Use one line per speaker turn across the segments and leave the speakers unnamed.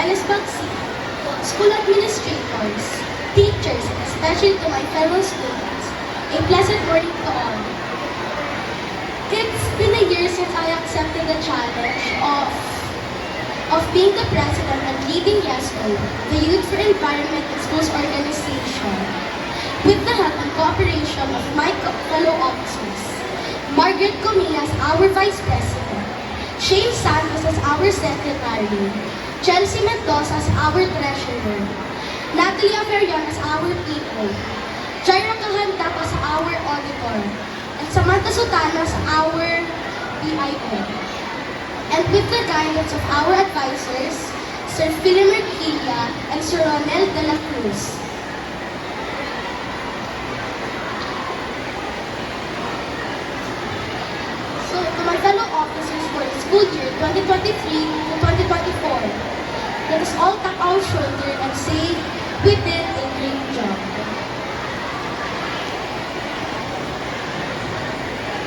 Velasquez City, school administrators, teachers, and especially to my fellow students, a pleasant morning to all. It's been a year since I accepted the challenge of being the president and leading YESO, the Youth for Environment and Schools organization, with the help and cooperation of my fellow officers. Margaret Comilla as our Vice President, Shane Santos as our Secretary, Chelsea Mendoza as our Treasurer, Natalie Averion as our PO, Jaira Kahandap as our Auditor, and Samantha Sutano as our PIO. And with the guidance of our advisors, Sir Philip Merquilla and Sir Ronel de la Cruz. So, to my fellow officers for the school year 2023 to 2024, let us all tap our shoulder and say, we did a great job.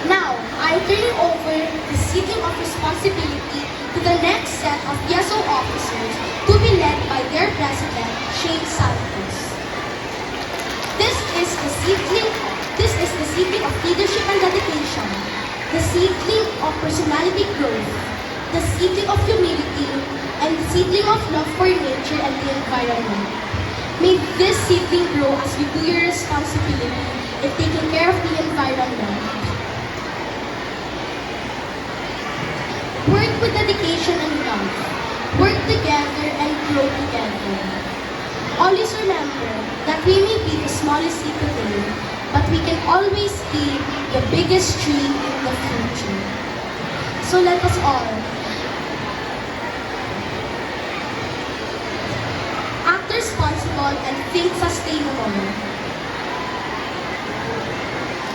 Now, I'm turning over the seating of responsibility to the next set of YESO officers to be led by their president, Shane Santos. This is the seedling of leadership and dedication, the seedling of personality growth, the seedling of humility, and the seedling of love for nature and the environment. May this seedling grow as you do your responsibility in taking care of the environment. Work with dedication and love. Work together and grow together. Always remember that we may be the smallest seed today, but we can always be the biggest tree in the future. So let us all act responsible and think sustainable.